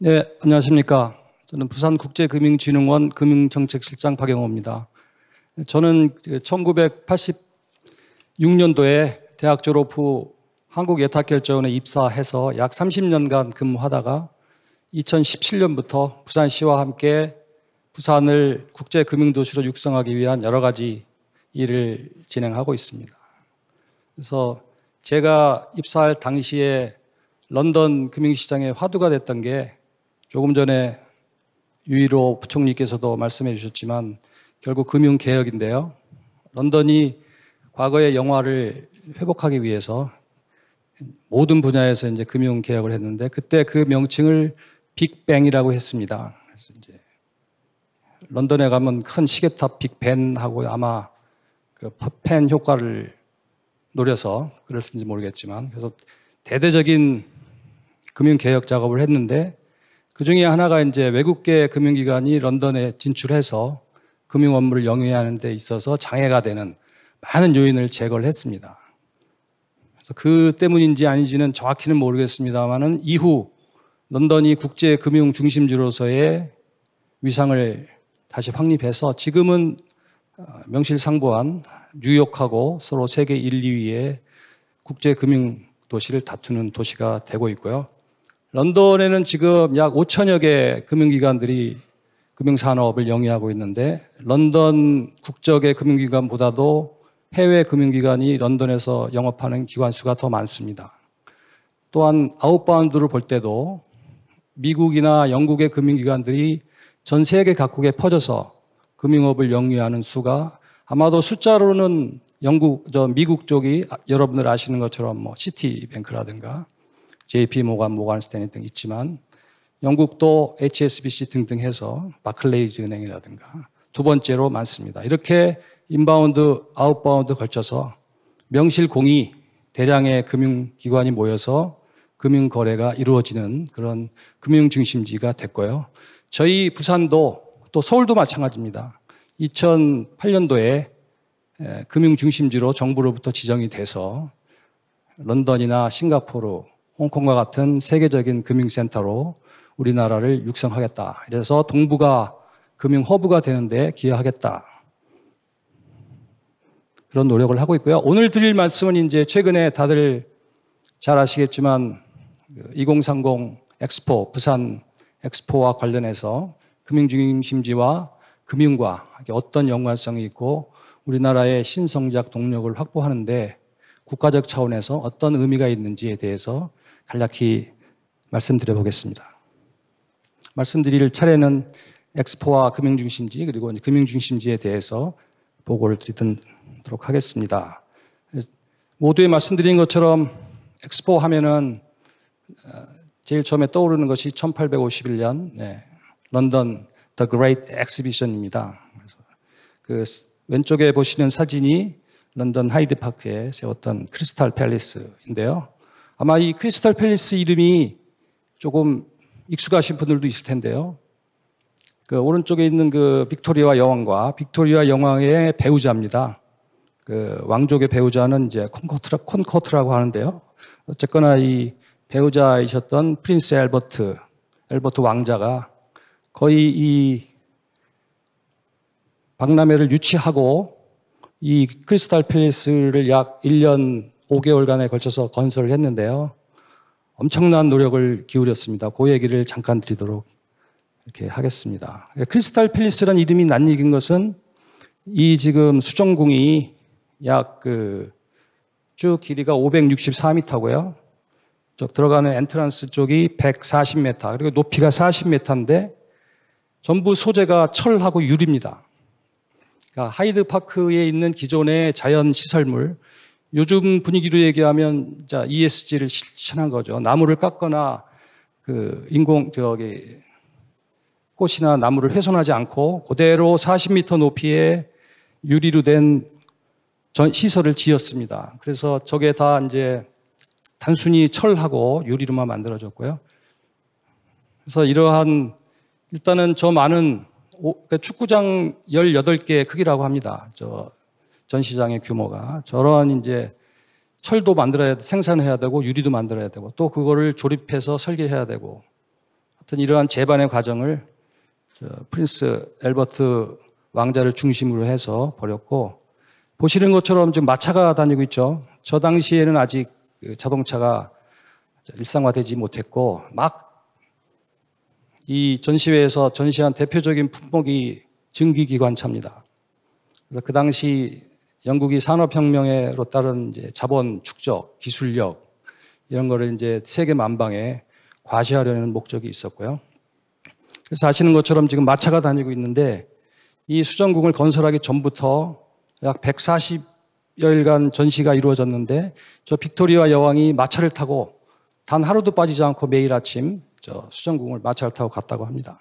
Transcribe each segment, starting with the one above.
네, 안녕하십니까. 저는 부산국제금융진흥원 금융정책실장 박영호입니다. 저는 1986년도에 대학 졸업 후 한국예탁결제원에 입사해서 약 30년간 근무하다가 2017년부터 부산시와 함께 부산을 국제금융도시로 육성하기 위한 여러 가지 일을 진행하고 있습니다. 그래서 제가 입사할 당시에 런던 금융시장의 화두가 됐던 게 조금 전에 유일호 부총리께서도 말씀해 주셨지만 결국 금융개혁인데요. 런던이 과거의 영화를 회복하기 위해서 모든 분야에서 이제 금융개혁을 했는데 그때 그 명칭을 빅뱅이라고 했습니다. 그래서 이제 런던에 가면 큰 시계탑 빅벤하고 아마 그 팬 효과를 노려서 그랬는지 모르겠지만 그래서 대대적인 금융개혁 작업을 했는데 그 중에 하나가 이제 외국계 금융기관이 런던에 진출해서 금융 업무를 영위하는 데 있어서 장애가 되는 많은 요인을 제거를 했습니다. 그래서 그 때문인지 아닌지는 정확히는 모르겠습니다만은 이후 런던이 국제 금융 중심지로서의 위상을 다시 확립해서 지금은 명실상부한 뉴욕하고 서로 세계 1, 2위의 국제 금융 도시를 다투는 도시가 되고 있고요. 런던에는 지금 약 5천여 개 금융기관들이 금융산업을 영위하고 있는데 런던 국적의 금융기관보다도 해외 금융기관이 런던에서 영업하는 기관 수가 더 많습니다. 또한 아웃바운드를 볼 때도 미국이나 영국의 금융기관들이 전 세계 각국에 퍼져서 금융업을 영위하는 수가 아마도 숫자로는 미국 쪽이 여러분들 아시는 것처럼 뭐 시티뱅크라든가 JP 모간 스탠리 등 있지만 영국도 HSBC 등등 해서 바클레이즈 은행이라든가 두 번째로 많습니다. 이렇게 인바운드, 아웃바운드 걸쳐서 명실공히 대량의 금융기관이 모여서 금융거래가 이루어지는 그런 금융중심지가 됐고요. 저희 부산도 또 서울도 마찬가지입니다. 2008년도에 금융중심지로 정부로부터 지정이 돼서 런던이나 싱가포르, 홍콩과 같은 세계적인 금융센터로 우리나라를 육성하겠다. 그래서 동부가 금융 허브가 되는데 기여하겠다. 그런 노력을 하고 있고요. 오늘 드릴 말씀은 이제 최근에 다들 잘 아시겠지만 2030 엑스포, 부산 엑스포와 관련해서 금융중심지와 금융과 어떤 연관성이 있고 우리나라의 신성장 동력을 확보하는데 국가적 차원에서 어떤 의미가 있는지에 대해서 간략히 말씀드려 보겠습니다. 말씀드릴 차례는 엑스포와 금융중심지 그리고 금융중심지에 대해서 보고를 드리도록 하겠습니다. 모두에 말씀드린 것처럼 엑스포 하면은 제일 처음에 떠오르는 것이 1851년 런던 The Great Exhibition입니다. 그 왼쪽에 보시는 사진이 런던 하이드파크에 세웠던 크리스탈 팰리스인데요. 아마 이 크리스탈 팰리스 이름이 조금 익숙하신 분들도 있을 텐데요. 그 오른쪽에 있는 그 빅토리아 여왕과 빅토리아 여왕의 배우자입니다. 그 왕족의 배우자는 이제 콘코트라고 하는데요. 어쨌거나 이 배우자이셨던 프린스 앨버트 왕자가 거의 이 박람회를 유치하고 이 크리스탈 팰리스를 약 1년 5개월간에 걸쳐서 건설을 했는데요. 엄청난 노력을 기울였습니다. 그 얘기를 잠깐 드리도록 이렇게 하겠습니다. 크리스탈 팰리스라는 이름이 낯익은 것은 이 지금 수정궁이 약 쭉 길이가 564m고요. 들어가는 엔트런스 쪽이 140m, 그리고 높이가 40m인데 전부 소재가 철하고 유리입니다. 그러니까 하이드파크에 있는 기존의 자연 시설물, 요즘 분위기로 얘기하면 ESG를 실천한 거죠. 나무를 깎거나 꽃이나 나무를 훼손하지 않고 그대로 40m 높이의 유리로 된 시설을 지었습니다. 그래서 저게 다 이제 단순히 철하고 유리로만 만들어졌고요. 그래서 이러한 일단은 저 많은 축구장 18개 크기라고 합니다. 저 전시장의 규모가. 저런 이제 철도 생산해야 되고 유리도 만들어야 되고 또 그거를 조립해서 설계해야 되고 하여튼 이러한 재반의 과정을 프린스 엘버트 왕자를 중심으로 해서 벌였고, 보시는 것처럼 지금 마차가 다니고 있죠. 저 당시에는 아직 자동차가 일상화되지 못했고, 막 이 전시회에서 전시한 대표적인 품목이 증기기관차입니다. 그래서 그 당시 영국이 산업혁명으로 따른 이제 자본 축적, 기술력 이런 거를 이제 세계 만방에 과시하려는 목적이 있었고요. 그래서 아시는 것처럼 지금 마차가 다니고 있는데, 이 수정궁을 건설하기 전부터 약 140여일간 전시가 이루어졌는데, 저 빅토리아 여왕이 마차를 타고 단 하루도 빠지지 않고 매일 아침 저 수정궁을 마차를 타고 갔다고 합니다.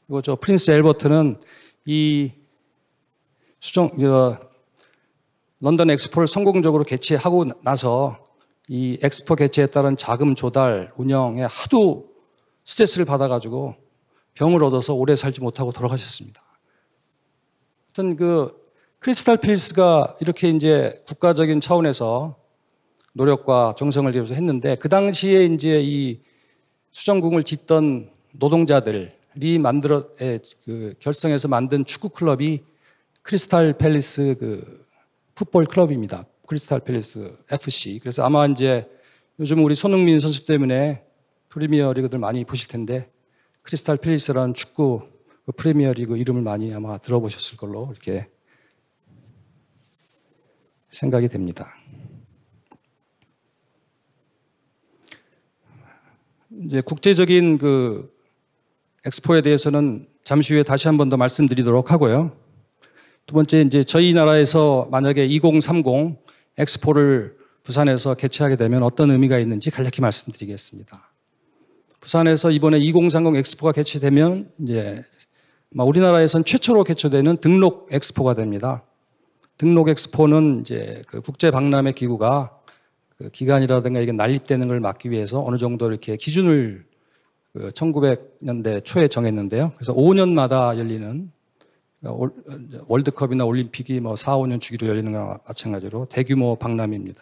그리고 저 프린스 엘버트는 이 런던 엑스포를 성공적으로 개최하고 나서 이 엑스포 개최에 따른 자금 조달, 운영에 하도 스트레스를 받아가지고 병을 얻어서 오래 살지 못하고 돌아가셨습니다. 하여튼 크리스탈 팰리스가 이렇게 이제 국가적인 차원에서 노력과 정성을 들여서 했는데, 그 당시에 이제 이 수정궁을 짓던 노동자들이 결성해서 만든 축구 클럽이 크리스탈 팰리스 풋볼 클럽입니다. 크리스탈 팰리스 FC. 그래서 아마 이제 요즘 우리 손흥민 선수 때문에 프리미어 리그들 많이 보실 텐데, 크리스탈 팰리스라는 축구 프리미어 리그 이름을 많이 아마 들어보셨을 걸로 이렇게 생각이 됩니다. 이제 국제적인 엑스포에 대해서는 잠시 후에 다시 한 번 더 말씀드리도록 하고요. 두 번째, 이제 저희 나라에서 만약에 2030 엑스포를 부산에서 개최하게 되면 어떤 의미가 있는지 간략히 말씀드리겠습니다. 부산에서 이번에 2030 엑스포가 개최되면 이제 우리나라에선 최초로 개최되는 등록 엑스포가 됩니다. 등록 엑스포는 이제 국제 박람회 기구가 기간이라든가 이게 난립되는 걸 막기 위해서 어느 정도 이렇게 기준을 1900년대 초에 정했는데요. 그래서 5년마다 열리는 월드컵이나 올림픽이 4, 5년 주기로 열리는 거나 마찬가지로 대규모 박람회입니다.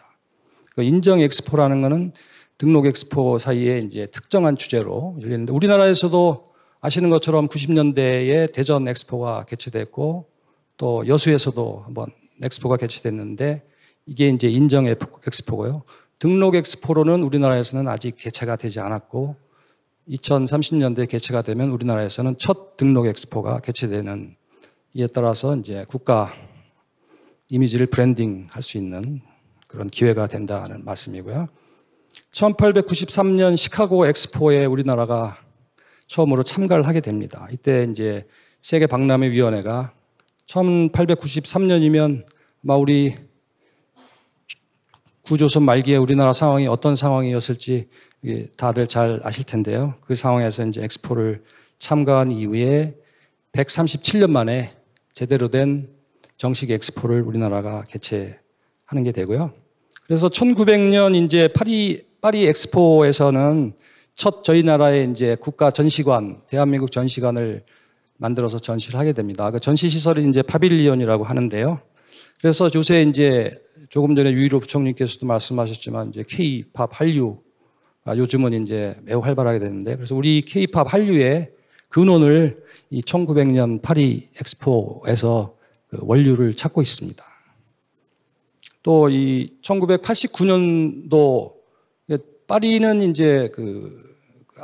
인정 엑스포라는 거는 등록 엑스포 사이에 이제 특정한 주제로 열리는데, 우리나라에서도 아시는 것처럼 90년대에 대전 엑스포가 개최됐고, 또 여수에서도 한번 엑스포가 개최됐는데, 이게 이제 인정 엑스포고요. 등록 엑스포로는 우리나라에서는 아직 개최가 되지 않았고, 2030년대에 개최가 되면 우리나라에서는 첫 등록 엑스포가 개최되는, 이에 따라서 이제 국가 이미지를 브랜딩 할 수 있는 그런 기회가 된다는 말씀이고요. 1893년 시카고 엑스포에 우리나라가 처음으로 참가를 하게 됩니다. 이때 이제 세계 박람회 위원회가 1893년이면 아마 우리 구조선 말기에 우리나라 상황이 어떤 상황이었을지 다들 잘 아실 텐데요. 그 상황에서 이제 엑스포를 참가한 이후에 137년 만에 제대로 된 정식 엑스포를 우리나라가 개최하는 게 되고요. 그래서 1900년 이제 파리 엑스포에서는 첫 저희 나라의 이제 국가 전시관, 대한민국 전시관을 만들어서 전시를 하게 됩니다. 그 전시 시설이 이제 파빌리온이라고 하는데요. 그래서 요새 이제 조금 전에 유일호 부총리께서도 말씀하셨지만 이제 K-팝 한류, 요즘은 이제 매우 활발하게 되는데, 그래서 우리 K-팝 한류의 근원을 이 1900년 파리 엑스포에서 원류를 찾고 있습니다. 또 이 1989년도 파리는 이제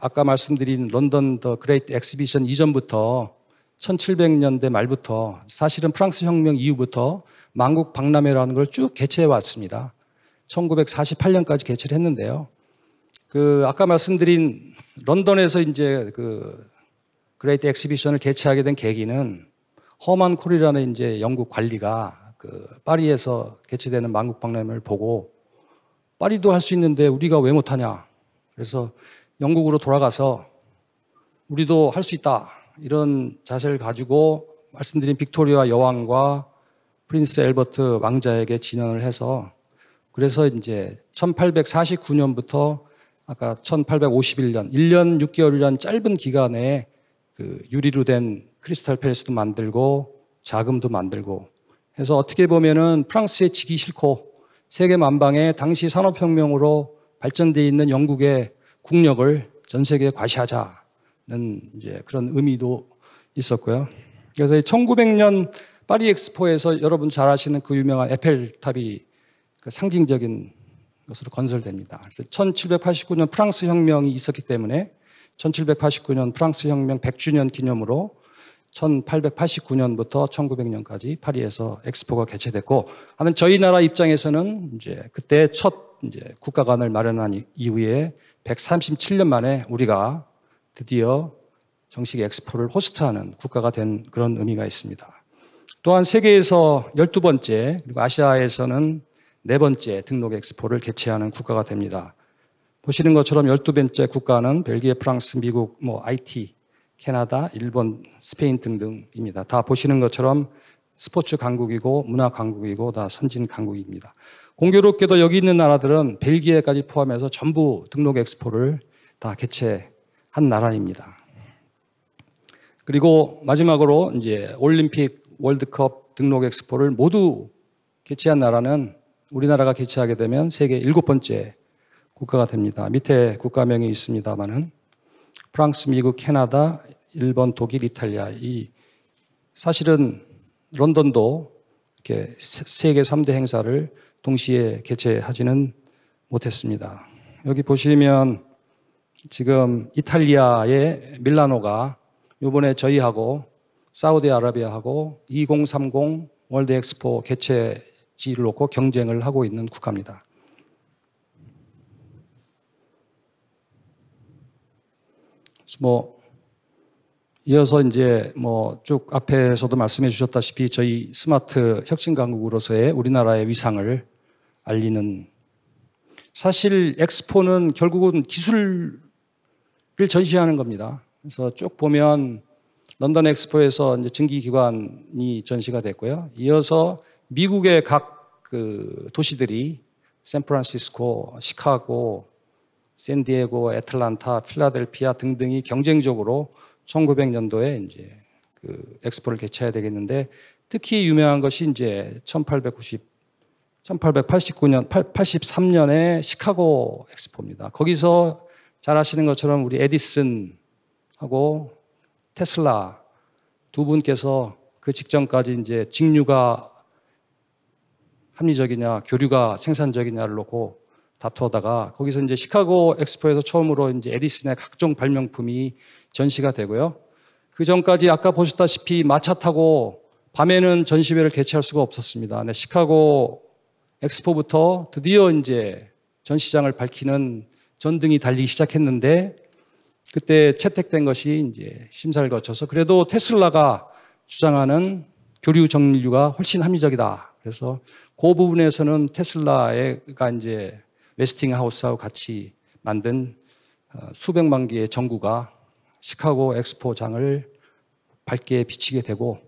아까 말씀드린 런던 더 그레이트 엑스비션 이전부터 1700년대 말부터 사실은 프랑스 혁명 이후부터 만국 박람회라는 걸 쭉 개최해 왔습니다. 1948년까지 개최를 했는데요. 아까 말씀드린 런던에서 이제 그레이트 엑스비션을 개최하게 된 계기는 허만 콜이라는 이제 영국 관리가 파리에서 개최되는 만국 박람회를 보고 파리도 할 수 있는데 우리가 왜 못하냐. 그래서 영국으로 돌아가서 우리도 할 수 있다. 이런 자세를 가지고 말씀드린 빅토리아 여왕과 프린스 엘버트 왕자에게 진언을 해서, 그래서 이제 1849년부터 아까 1851년, 1년 6개월이라는 짧은 기간에 유리로 된 크리스탈 팰리스도 만들고 자금도 만들고 해서, 어떻게 보면은 프랑스에 지기 싫고 세계 만방에 당시 산업혁명으로 발전되어 있는 영국의 국력을 전 세계에 과시하자는 이제 그런 의미도 있었고요. 그래서 1900년 파리 엑스포에서 여러분 잘 아시는 그 유명한 에펠탑이 그 상징적인 것으로 건설됩니다. 그래서 1789년 프랑스 혁명이 있었기 때문에 1789년 프랑스 혁명 100주년 기념으로 1889년부터 1900년까지 파리에서 엑스포가 개최됐고, 하는 저희 나라 입장에서는 이제 그때 첫 이제 국가관을 마련한 이후에 137년 만에 우리가 드디어 정식 엑스포를 호스트하는 국가가 된 그런 의미가 있습니다. 또한 세계에서 12번째, 그리고 아시아에서는 4번째 등록 엑스포를 개최하는 국가가 됩니다. 보시는 것처럼 12번째 국가는 벨기에, 프랑스, 미국, IT, 캐나다, 일본, 스페인 등등입니다. 다 보시는 것처럼 스포츠 강국이고 문화 강국이고 다 선진 강국입니다. 공교롭게도 여기 있는 나라들은 벨기에까지 포함해서 전부 등록 엑스포를 다 개최한 나라입니다. 그리고 마지막으로 이제 올림픽, 월드컵 등록 엑스포를 모두 개최한 나라는 우리나라가 개최하게 되면 세계 7번째 국가가 됩니다. 밑에 국가명이 있습니다만은 프랑스, 미국, 캐나다, 일본, 독일, 이탈리아, 이 사실은 런던도 이렇게 세계 3대 행사를 동시에 개최하지는 못했습니다. 여기 보시면 지금 이탈리아의 밀라노가 이번에 저희하고 사우디아라비아하고 2030 월드 엑스포 개최지를 놓고 경쟁을 하고 있는 국가입니다. 이어서 이제 쭉 앞에서도 말씀해 주셨다시피 저희 스마트 혁신 강국으로서의 우리나라의 위상을 알리는, 사실 엑스포는 결국은 기술을 전시하는 겁니다. 그래서 쭉 보면 런던 엑스포에서 이제 증기기관이 전시가 됐고요. 이어서 미국의 각 그 도시들이 샌프란시스코, 시카고, 샌디에고, 애틀란타, 필라델피아 등등이 경쟁적으로 1900년도에 이제 그 엑스포를 개최해야 되겠는데, 특히 유명한 것이 이제 1883년에 시카고 엑스포입니다. 거기서 잘 아시는 것처럼 우리 에디슨하고 테슬라 두 분께서 그 직전까지 이제 직류가 합리적이냐, 교류가 생산적이냐를 놓고 다투다가 거기서 이제 시카고 엑스포에서 처음으로 이제 에디슨의 각종 발명품이 전시가 되고요. 그 전까지 아까 보셨다시피 마차 타고 밤에는 전시회를 개최할 수가 없었습니다. 네, 시카고 엑스포부터 드디어 이제 전시장을 밝히는 전등이 달리기 시작했는데, 그때 채택된 것이 이제 심사를 거쳐서 그래도 테슬라가 주장하는 교류 정류가 훨씬 합리적이다. 그래서 그 부분에서는 테슬라가 이제 웨스팅하우스하고 같이 만든 수백만 개의 전구가 시카고 엑스포장을 밝게 비치게 되고,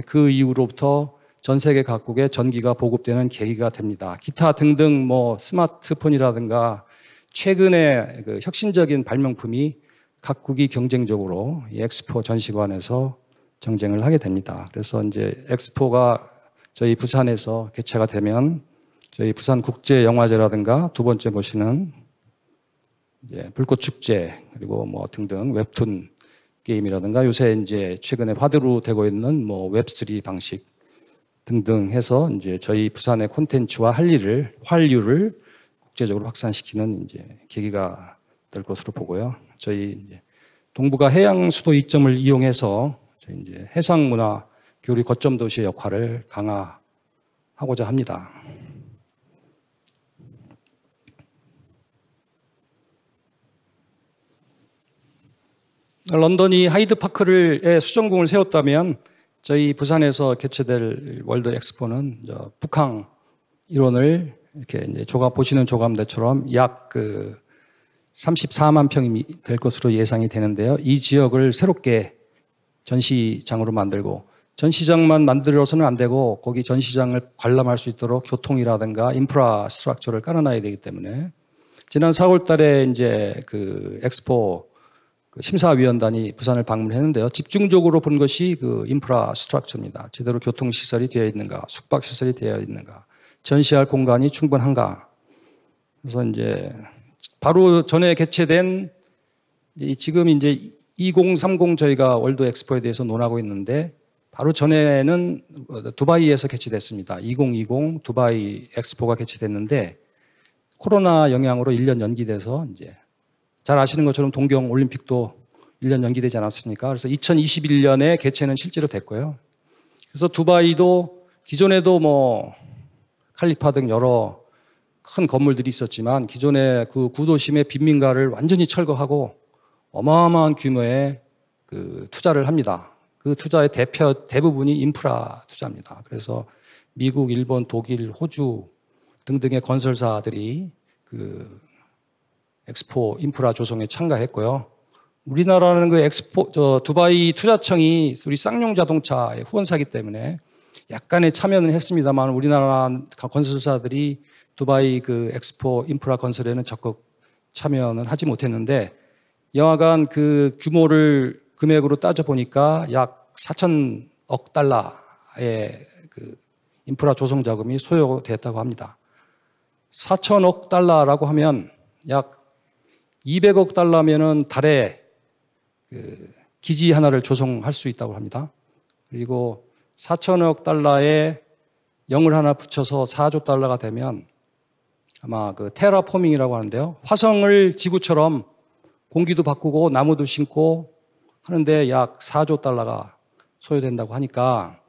그 이후로부터 전 세계 각국에 전기가 보급되는 계기가 됩니다. 기타 등등 스마트폰이라든가 최근에 그 혁신적인 발명품이 각국이 경쟁적으로 이 엑스포 전시관에서 경쟁을 하게 됩니다. 그래서 이제 엑스포가 저희 부산에서 개최가 되면 저희 부산 국제영화제라든가 두 번째 보시는 이제 불꽃축제, 그리고 등등 웹툰 게임이라든가 요새 이제 최근에 화두로 되고 있는 웹3 방식 등등 해서 이제 저희 부산의 콘텐츠와 활류를 국제적으로 확산시키는 이제 계기가 될 것으로 보고요. 저희 이제 동부가 해양 수도 이점을 이용해서 저희 이제 해상 문화 교류 거점 도시의 역할을 강화하고자 합니다. 런던이 하이드파크의 수정궁을 세웠다면 저희 부산에서 개최될 월드 엑스포는 북항 일원을 이렇게 이제 보시는 조감대처럼 약 34만 평이 될 것으로 예상이 되는데요. 이 지역을 새롭게 전시장으로 만들고, 전시장만 만들어서는 안 되고 거기 전시장을 관람할 수 있도록 교통이라든가 인프라스트럭처를 깔아놔야 되기 때문에 지난 4월 달에 이제 그 엑스포 심사위원단이 부산을 방문했는데요. 집중적으로 본 것이 그 인프라스트럭처입니다. 제대로 교통시설이 되어 있는가, 숙박시설이 되어 있는가, 전시할 공간이 충분한가. 그래서 이제 바로 전에 개최된 지금 이제 2030 저희가 월드 엑스포에 대해서 논하고 있는데 바로 전에는 두바이에서 개최됐습니다. 2020 두바이 엑스포가 개최됐는데 코로나 영향으로 1년 연기돼서 이제 잘 아시는 것처럼 동경 올림픽도 1년 연기되지 않았습니까? 그래서 2021년에 개최는 실제로 됐고요. 그래서 두바이도 기존에도 뭐 칼리파 등 여러 큰 건물들이 있었지만 기존의 그 구도심의 빈민가를 완전히 철거하고 어마어마한 규모의 그 투자를 합니다. 그 투자의 대부분이 인프라 투자입니다. 그래서 미국, 일본, 독일, 호주 등등의 건설사들이 그 엑스포 인프라 조성에 참가했고요. 우리나라는 그 두바이 투자청이 우리 쌍용 자동차의 후원사이기 때문에 약간의 참여는 했습니다만 우리나라 건설사들이 두바이 그 엑스포 인프라 건설에는 적극 참여는 하지 못했는데 여하간 그 규모를 금액으로 따져보니까 약 4천억 달러의 그 인프라 조성 자금이 소요됐다고 합니다. 4천억 달러라고 하면 약 200억 달러면은 달에 그 기지 하나를 조성할 수 있다고 합니다. 그리고 4천억 달러에 0을 하나 붙여서 4조 달러가 되면 아마 그 테라포밍이라고 하는데요. 화성을 지구처럼 공기도 바꾸고 나무도 심고 하는데 약 4조 달러가 소요된다고 하니까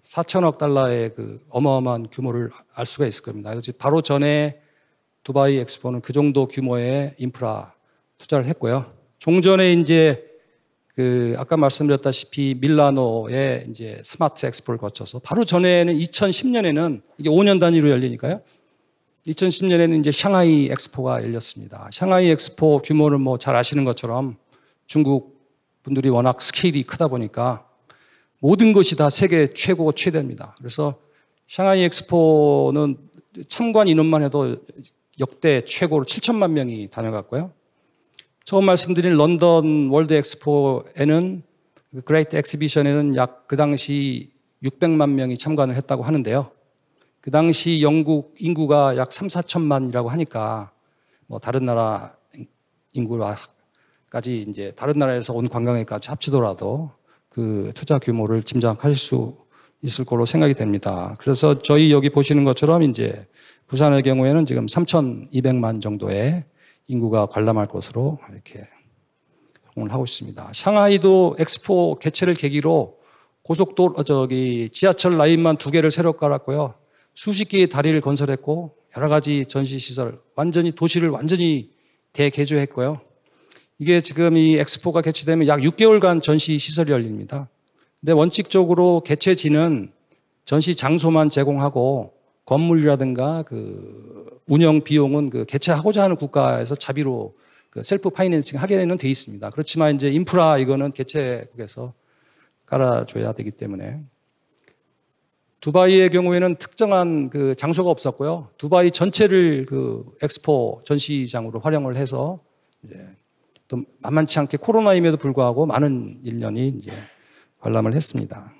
4천억 달러의 그 어마어마한 규모를 알 수가 있을 겁니다. 그래서 바로 전에 두바이 엑스포는 그 정도 규모의 인프라 투자를 했고요. 종전에 이제 그 아까 말씀드렸다시피 밀라노의 이제 스마트 엑스포를 거쳐서 바로 전에는 2010년에는 이게 5년 단위로 열리니까요. 2010년에는 이제 샹하이 엑스포가 열렸습니다. 샹하이 엑스포 규모는 뭐 잘 아시는 것처럼 중국 분들이 워낙 스케일이 크다 보니까 모든 것이 다 세계 최고 최대입니다. 그래서 샹하이 엑스포는 참관 인원만 해도 역대 최고로 7천만 명이 다녀갔고요. 처음 말씀드린 런던 월드 엑스포에는 그레이트 엑스비션에는 약 그 당시 600만 명이 참관을 했다고 하는데요. 그 당시 영국 인구가 약 3, 4천만이라고 하니까 뭐 다른 나라 인구까지 이제 다른 나라에서 온 관광객까지 합치더라도 그 투자 규모를 짐작하실 수 있을 걸로 생각이 됩니다. 그래서 저희 여기 보시는 것처럼 이제 부산의 경우에는 지금 3,200만 정도의 인구가 관람할 것으로 이렇게 공을 하고 있습니다. 샹하이도 엑스포 개최를 계기로 지하철 라인만 2개를 새로 깔았고요. 수십 개의 다리를 건설했고 여러 가지 전시시설, 도시를 완전히 대개조했고요. 이게 지금 이 엑스포가 개최되면 약 6개월간 전시시설이 열립니다. 근데 원칙적으로 개최지는 전시 장소만 제공하고 건물이라든가 그 운영 비용은 그 개최하고자 하는 국가에서 자비로 그 셀프 파이낸싱 하게는 돼 있습니다. 그렇지만 이제 인프라 이거는 개최국에서 깔아줘야 되기 때문에 두바이의 경우에는 특정한 그 장소가 없었고요. 두바이 전체를 그 엑스포 전시장으로 활용을 해서 이제 또 만만치 않게 코로나임에도 불구하고 많은 인원이 이제 관람을 했습니다.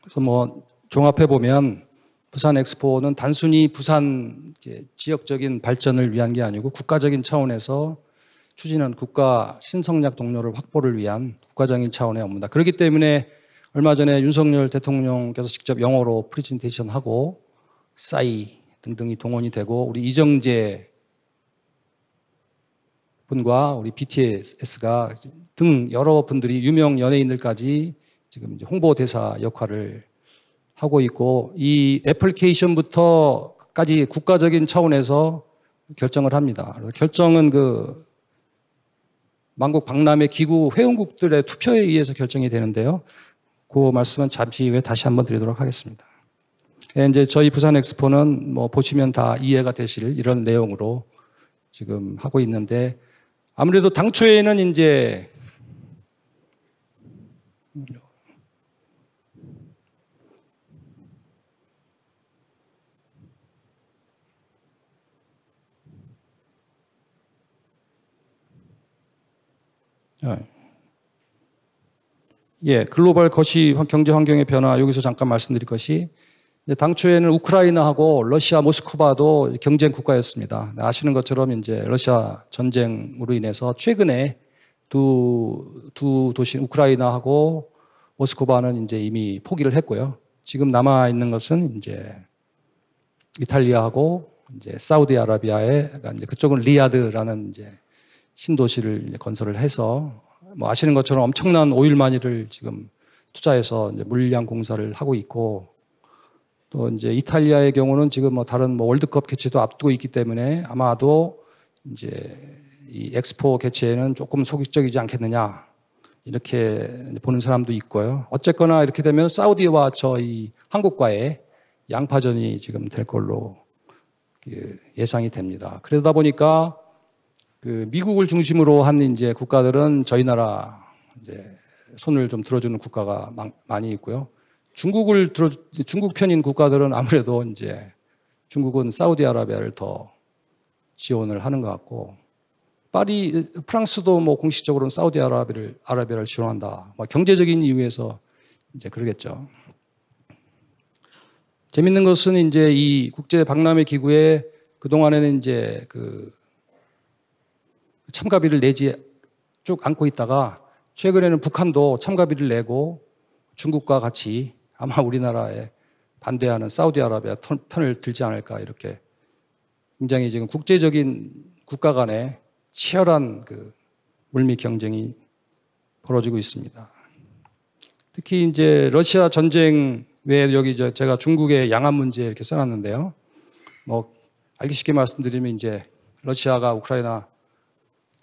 그래서 뭐 종합해 보면 부산 엑스포는 단순히 부산 지역적인 발전을 위한 게 아니고 국가적인 차원에서 추진한 국가 신성장 동료를 확보를 위한 국가적인 차원의 업무다. 그렇기 때문에 얼마 전에 윤석열 대통령께서 직접 영어로 프레젠테이션하고 싸이 등등이 동원이 되고 우리 이정재 분과 우리 BTS가 등 여러 분들이 유명 연예인들까지 지금 이제 홍보대사 역할을 하고 있고 이 애플리케이션부터까지 국가적인 차원에서 결정을 합니다. 그래서 결정은 그 만국 박람회 기구 회원국들의 투표에 의해서 결정이 되는데요. 그 말씀은 잠시 후에 다시 한번 드리도록 하겠습니다. 이제 저희 부산 엑스포는 뭐 보시면 다 이해가 되실 이런 내용으로 지금 하고 있는데 아무래도 당초에는 이제 글로벌 거시 경제 환경의 변화 여기서 잠깐 말씀드릴 것이 당초에는 우크라이나하고 러시아 모스크바도 경쟁 국가였습니다. 아시는 것처럼 이제 러시아 전쟁으로 인해서 최근에 두 도시 우크라이나하고 모스크바는 이제 이미 포기를 했고요. 지금 남아 있는 것은 이제 이탈리아하고 이제 사우디아라비아에 이제 그쪽은 리야드라는 이제 신도시를 이제 건설을 해서 뭐 아시는 것처럼 엄청난 오일마니를 지금 투자해서 이제 물량 공사를 하고 있고 또 이제 이탈리아의 경우는 지금 뭐 다른 뭐 월드컵 개최도 앞두고 있기 때문에 아마도 이제 이 엑스포 개최에는 조금 소극적이지 않겠느냐 이렇게 보는 사람도 있고요. 어쨌거나 이렇게 되면 사우디와 저희 한국과의 양파전이 지금 될 걸로 예상이 됩니다. 그러다 보니까 그 미국을 중심으로 한 이제 국가들은 저희 나라 이제 손을 좀 들어주는 국가가 많이 있고요. 중국 편인 국가들은 아무래도 이제 중국은 사우디아라비아를 더 지원을 하는 것 같고 프랑스도 뭐 공식적으로는 사우디아라비아를 지원한다. 뭐 경제적인 이유에서 이제 그러겠죠. 재밌는 것은 이제 이 국제 박람회 기구에 그동안에는 이제 그 참가비를 내지 쭉 안고 있다가 최근에는 북한도 참가비를 내고 중국과 같이 아마 우리나라에 반대하는 사우디아라비아 편을 들지 않을까 이렇게 굉장히 지금 국제적인 국가 간의 치열한 그 물밑 경쟁이 벌어지고 있습니다. 특히 이제 러시아 전쟁 외에 여기 제가 중국의 양안 문제 이렇게 써놨는데요. 뭐 알기 쉽게 말씀드리면 이제 러시아가 우크라이나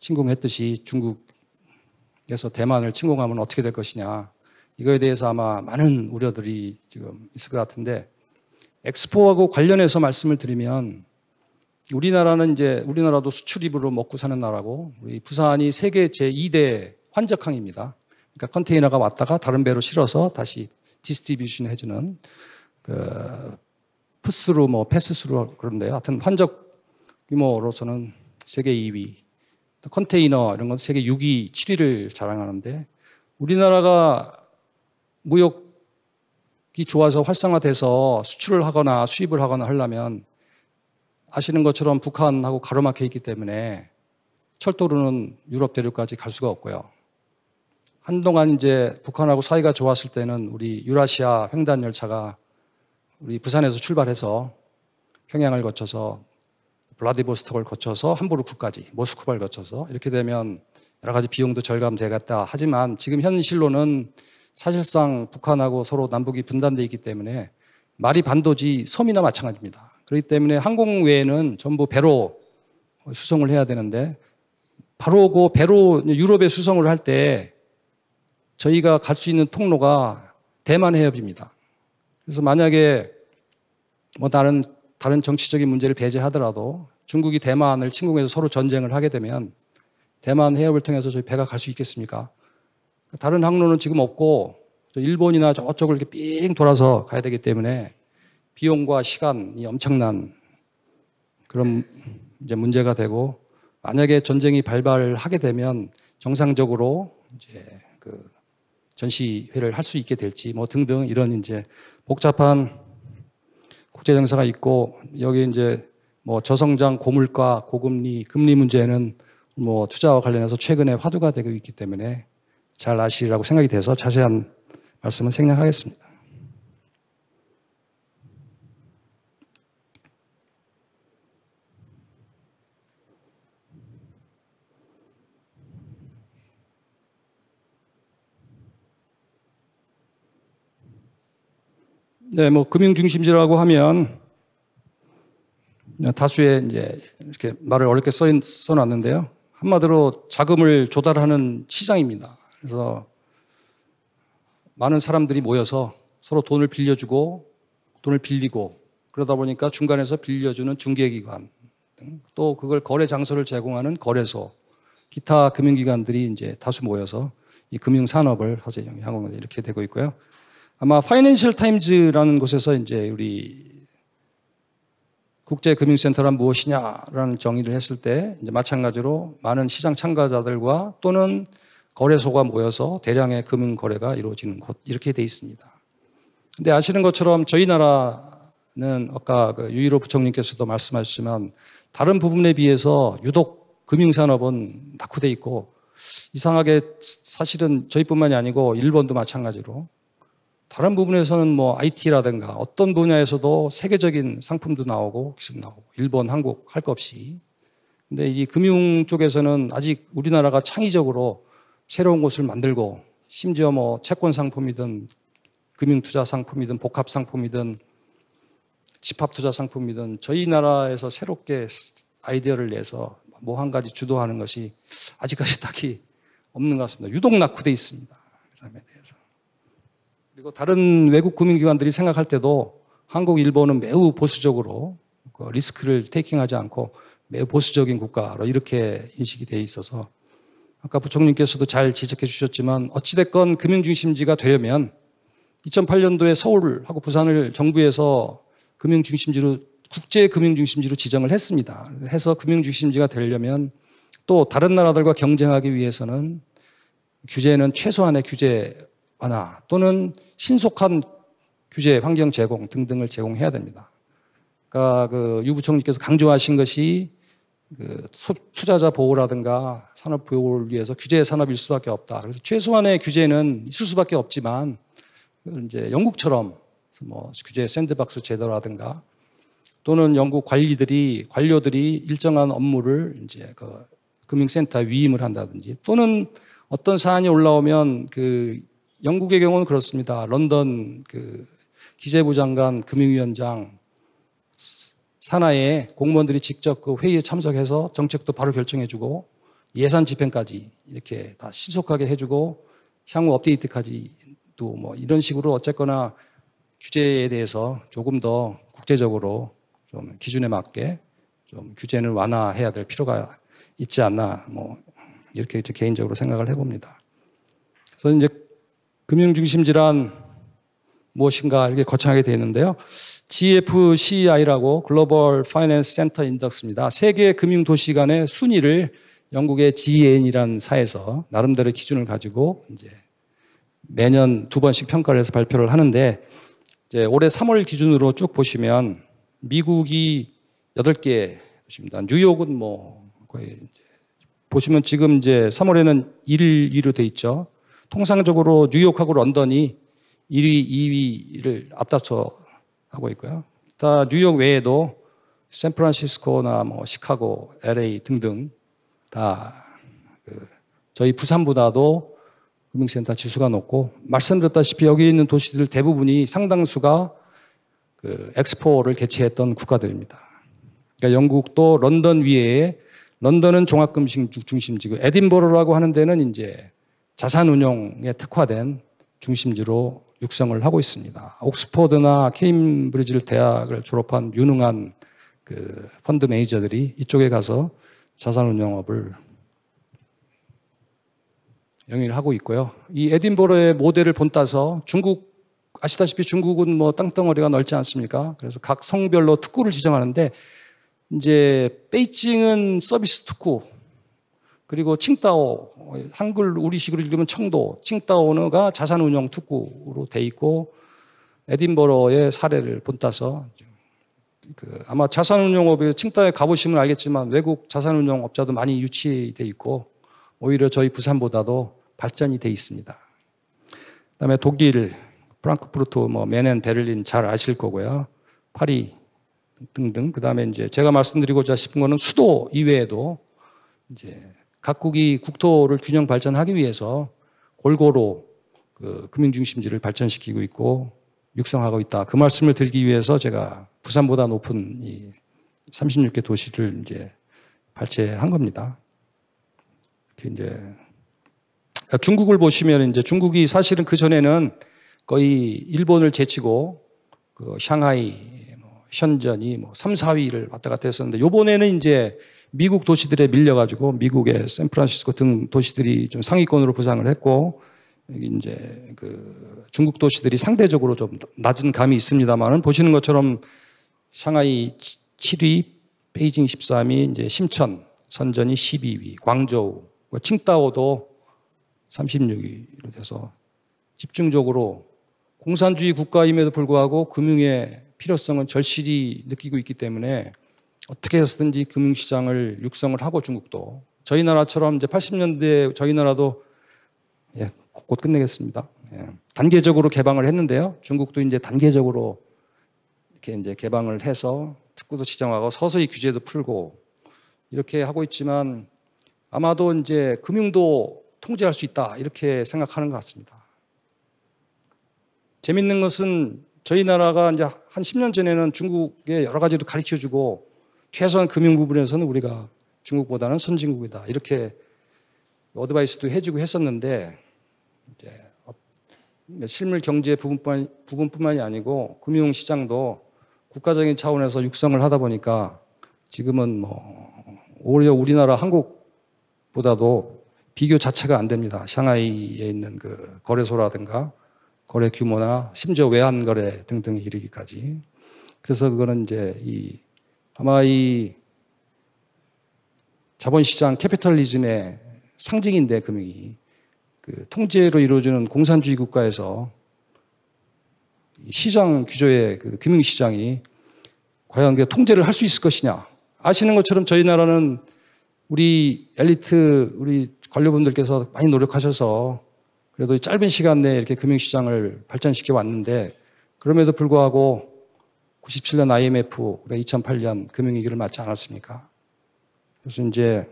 침공했듯이 중국에서 대만을 침공하면 어떻게 될 것이냐. 이거에 대해서 아마 많은 우려들이 지금 있을 것 같은데 엑스포하고 관련해서 말씀을 드리면 우리나라도 수출입으로 먹고 사는 나라고 우리 부산이 세계 제2대 환적항입니다. 그러니까 컨테이너가 왔다가 다른 배로 실어서 다시 디스트리뷰션 해주는 그 푸스루 뭐 패스스루 그런데요. 하여튼 환적 규모로서는 세계 2위. 컨테이너 이런 건 세계 6위, 7위를 자랑하는데 우리나라가 무역이 좋아서 활성화돼서 수출을 하거나 수입을 하거나 하려면 아시는 것처럼 북한하고 가로막혀 있기 때문에 철도로는 유럽 대륙까지 갈 수가 없고요. 한동안 이제 북한하고 사이가 좋았을 때는 우리 유라시아 횡단 열차가 우리 부산에서 출발해서 평양을 거쳐서 블라디보스톡을 거쳐서 함부르크까지 모스크바를 거쳐서 이렇게 되면 여러 가지 비용도 절감되겠다. 하지만 지금 현실로는 사실상 북한하고 서로 남북이 분단되어 있기 때문에 말이 반도지 섬이나 마찬가지입니다. 그렇기 때문에 항공 외에는 전부 배로 수송을 해야 되는데 바로 그 배로 유럽에 수송을 할 때 저희가 갈 수 있는 통로가 대만 해협입니다. 그래서 만약에 뭐 다른 정치적인 문제를 배제하더라도 중국이 대만을 침공해서 서로 전쟁을 하게 되면 대만 해협을 통해서 저희 배가 갈 수 있겠습니까? 다른 항로는 지금 없고 일본이나 저쪽을 이렇게 삥 돌아서 가야 되기 때문에 비용과 시간이 엄청난 그런 이제 문제가 되고 만약에 전쟁이 발발하게 되면 정상적으로 이제 그 전시회를 할 수 있게 될지 뭐 등등 이런 이제 복잡한 국제 정세가 있고 여기 이제 뭐 저성장, 고물가, 고금리, 금리 문제는 뭐 투자와 관련해서 최근에 화두가 되고 있기 때문에 잘 아시리라고 생각이 돼서 자세한 말씀은 생략하겠습니다. 네, 뭐 금융중심지라고 하면 다수의 이제 이렇게 말을 어렵게 써놨는데요. 한마디로 자금을 조달하는 시장입니다. 그래서 많은 사람들이 모여서 서로 돈을 빌려주고 돈을 빌리고 그러다 보니까 중간에서 빌려주는 중개기관 또 그걸 거래 장소를 제공하는 거래소 기타 금융기관들이 이제 다수 모여서 이 금융산업을 사실 영향하고 이렇게 되고 있고요. 아마 파이낸셜 타임즈라는 곳에서 이제 우리 국제금융센터란 무엇이냐라는 정의를 했을 때 이제 마찬가지로 많은 시장 참가자들과 또는 거래소가 모여서 대량의 금융 거래가 이루어지는 곳 이렇게 돼 있습니다. 근데 아시는 것처럼 저희 나라는 아까 그 유일호 부총리께서도 말씀하셨지만 다른 부분에 비해서 유독 금융산업은 낙후돼 있고 이상하게 사실은 저희뿐만이 아니고 일본도 마찬가지로 다른 부분에서는 뭐 IT라든가 어떤 분야에서도 세계적인 상품도 나오고 기술 나오고 일본, 한국 할 것 없이 근데 이 금융 쪽에서는 아직 우리나라가 창의적으로 새로운 곳을 만들고 심지어 뭐 채권 상품이든 금융투자 상품이든 복합 상품이든 집합 투자 상품이든 저희 나라에서 새롭게 아이디어를 내서 뭐 한 가지 주도하는 것이 아직까지 딱히 없는 것 같습니다. 유독 낙후돼 있습니다. 그 점에 대해서. 그리고 다른 외국 금융기관들이 생각할 때도 한국, 일본은 매우 보수적으로 리스크를 테이킹하지 않고 매우 보수적인 국가로 이렇게 인식이 돼 있어서 아까 부총리께서도 잘 지적해 주셨지만 어찌됐건 금융중심지가 되려면 2008년도에 서울하고 부산을 정부에서 금융중심지로 국제금융중심지로 지정을 했습니다. 해서 금융중심지가 되려면 또 다른 나라들과 경쟁하기 위해서는 규제는 최소한의 규제 완화 또는 신속한 규제 환경 제공 등등을 제공해야 됩니다. 그러니까 그 유 부총리께서 강조하신 것이 그 투자자 보호라든가 산업 보호를 위해서 규제 산업일 수밖에 없다. 그래서 최소한의 규제는 있을 수밖에 없지만 이제 영국처럼 뭐 규제 샌드박스 제도라든가 또는 영국 관료들이 일정한 업무를 이제 그 금융센터에 위임을 한다든지 또는 어떤 사안이 올라오면 그 영국의 경우는 그렇습니다. 런던 그 기재부 장관, 금융위원장 산하에 공무원들이 직접 그 회의에 참석해서 정책도 바로 결정해주고 예산 집행까지 이렇게 다 신속하게 해주고 향후 업데이트까지도 뭐 이런 식으로 어쨌거나 규제에 대해서 조금 더 국제적으로 좀 기준에 맞게 좀 규제는 완화해야 될 필요가 있지 않나 뭐 이렇게 개인적으로 생각을 해봅니다. 그래서 이제 금융중심지란 무엇인가 이렇게 거창하게 되어 있는데요. GFCI라고 글로벌 파이낸스 센터 인덱스입니다. 세계 금융 도시 간의 순위를 영국의 GN이라는 사에서 나름대로 기준을 가지고 이제 매년 2번씩 평가를 해서 발표를 하는데 이제 올해 3월 기준으로 쭉 보시면 미국이 8개입니다. 뉴욕은 뭐 거의 이제 보시면 지금 이제 3월에는 1위, 2위로 돼 있죠. 통상적으로 뉴욕하고 런던이 1위, 2위를 앞다퉈 하고 있고요. 다 뉴욕 외에도 샌프란시스코나 뭐 시카고, LA 등등 다 저희 부산보다도 금융센터 지수가 높고 말씀드렸다시피 여기 있는 도시들 대부분이 상당수가 그 엑스포를 개최했던 국가들입니다. 그러니까 영국도 런던 위에 런던은 종합금융 중심지고 에딘버러라고 하는 데는 이제 자산운용에 특화된 중심지로 육성을 하고 있습니다. 옥스퍼드나 케임브리지 대학을 졸업한 유능한 그 펀드 매니저들이 이쪽에 가서 자산운용업을 영위를 하고 있고요. 이 에딘버러의 모델을 본따서 중국 아시다시피 중국은 뭐 땅덩어리가 넓지 않습니까? 그래서 각 성별로 특구를 지정하는데 이제 베이징은 서비스 특구 그리고 칭다오 한글 우리식으로 읽으면 청도 칭다오가 자산운용 특구로 돼 있고 에딘버러의 사례를 본따서 아마 자산운용업에 칭다오에 가보시면 알겠지만 외국 자산운용업자도 많이 유치돼 있고 오히려 저희 부산보다도 발전이 돼 있습니다. 그다음에 독일 프랑크푸르트, 뭐 메넨, 베를린 잘 아실 거고요. 파리 등등. 그다음에 이제 제가 말씀드리고자 싶은 거는 수도 이외에도 이제 각국이 국토를 균형 발전하기 위해서 골고루 그 금융중심지를 발전시키고 있고 육성하고 있다. 그 말씀을 드리기 위해서 제가 부산보다 높은 이 36개 도시를 이제 발췌한 겁니다. 이제 중국을 보시면 이제 중국이 사실은 그 전에는 거의 일본을 제치고 그 샹하이, 현전이 뭐 3, 4위를 왔다 갔다 했었는데 요번에는 이제 미국 도시들에 밀려가지고 미국의 샌프란시스코 등 도시들이 좀 상위권으로 부상을 했고 이제 그 중국 도시들이 상대적으로 좀 낮은 감이 있습니다만은 보시는 것처럼 샹하이 7위, 베이징 13위, 이제 심천, 선전이 12위, 광저우, 칭다오도 36위로 돼서 집중적으로 공산주의 국가임에도 불구하고 금융의 필요성은 절실히 느끼고 있기 때문에 어떻게 해서든지 금융시장을 육성을 하고 중국도 저희 나라처럼 이제 80년대 저희 나라도 곧 끝내겠습니다. 단계적으로 개방을 했는데요. 중국도 이제 단계적으로 이렇게 이제 개방을 해서 특구도 지정하고 서서히 규제도 풀고 이렇게 하고 있지만 아마도 이제 금융도 통제할 수 있다 이렇게 생각하는 것 같습니다. 재밌는 것은 저희 나라가 이제 한 10년 전에는 중국에 여러 가지로 가르쳐주고 최소한 금융 부분에서는 우리가 중국보다는 선진국이다 이렇게 어드바이스도 해주고 했었는데 이제 실물 경제 부분뿐만이 아니고 금융 시장도 국가적인 차원에서 육성을 하다 보니까 지금은 뭐 오히려 우리나라 한국보다도 비교 자체가 안 됩니다. 샹하이에 있는 그 거래소라든가 거래 규모나 심지어 외환 거래 등등에 이르기까지. 그래서 그거는 이제 아마 이 자본시장 캐피탈리즘의 상징인데 금융이 그 통제로 이루어지는 공산주의 국가에서 시장 규조의 그 금융시장이 과연 그 통제를 할 수 있을 것이냐. 아시는 것처럼 저희 나라는 우리 엘리트, 우리 관료분들께서 많이 노력하셔서 그래도 짧은 시간 내에 이렇게 금융시장을 발전시켜 왔는데 그럼에도 불구하고 97년 IMF, 2008년 금융위기를 맞지 않았습니까? 그래서 이제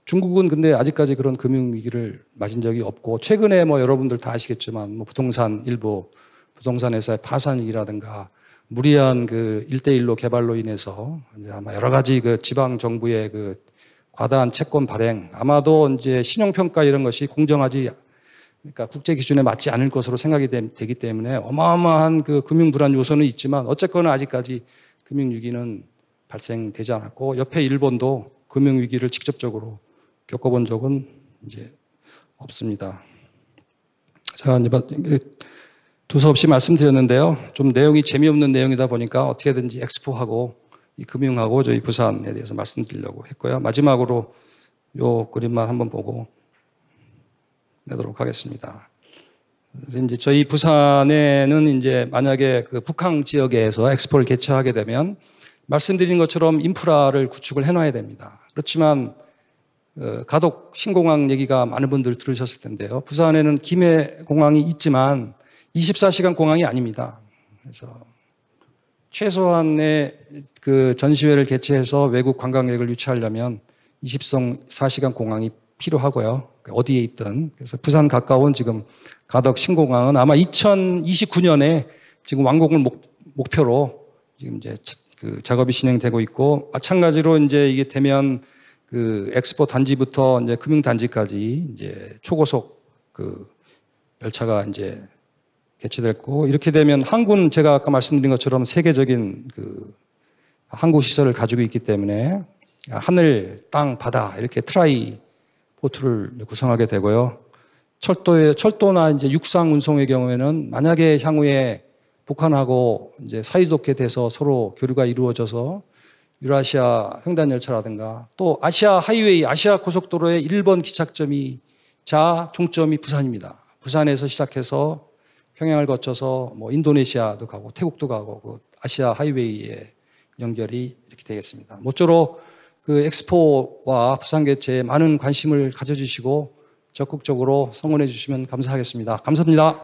중국은 근데 아직까지 그런 금융위기를 맞은 적이 없고 최근에 뭐 여러분들 다 아시겠지만 뭐 부동산 일부 부동산 회사의 파산이라든가 무리한 그 1대1로 개발로 인해서 이제 아마 여러 가지 그 지방 정부의 그 과다한 채권 발행 아마도 이제 신용평가 이런 것이 공정하지 그러니까 국제 기준에 맞지 않을 것으로 생각이 되기 때문에 어마어마한 그 금융 불안 요소는 있지만 어쨌거나 아직까지 금융 위기는 발생되지 않았고 옆에 일본도 금융 위기를 직접적으로 겪어본 적은 이제 없습니다. 제가 이제 두서없이 말씀드렸는데요. 좀 내용이 재미없는 내용이다 보니까 어떻게든지 엑스포하고 이 금융하고 저희 부산에 대해서 말씀드리려고 했고요. 마지막으로 요 그림만 한번 보고 내도록 하겠습니다. 그래서 이제 저희 부산에는 이제 만약에 그 북한 지역에서 엑스포를 개최하게 되면 말씀드린 것처럼 인프라를 구축을 해놔야 됩니다. 그렇지만 가덕 신공항 얘기가 많은 분들 들으셨을 텐데요. 부산에는 김해 공항이 있지만 24시간 공항이 아닙니다. 그래서 최소한의 그 전시회를 개최해서 외국 관광객을 유치하려면 24시간 공항이 필요하고요. 어디에 있든. 그래서 부산 가까운 지금 가덕 신공항은 아마 2029년에 지금 완공을 목표로 지금 이제 그 작업이 진행되고 있고 마찬가지로 이제 이게 되면 그 엑스포 단지부터 이제 금융 단지까지 이제 초고속 그 열차가 이제 개최될 거고 이렇게 되면 항구는 제가 아까 말씀드린 것처럼 세계적인 그 항구 시설을 가지고 있기 때문에 하늘, 땅, 바다 이렇게 트라이 포트를 구성하게 되고요. 철도나 이제 육상 운송의 경우에는 만약에 향후에 북한하고 이제 사이좋게 돼서 서로 교류가 이루어져서 유라시아 횡단 열차라든가 또 아시아 하이웨이, 아시아 고속도로의 1번 기착점이자 종점이 부산입니다. 부산에서 시작해서 평양을 거쳐서 뭐 인도네시아도 가고 태국도 가고 그 아시아 하이웨이의 연결이 이렇게 되겠습니다. 모쪼록 그 엑스포와 부산 개최에 많은 관심을 가져주시고 적극적으로 성원해 주시면 감사하겠습니다. 감사합니다.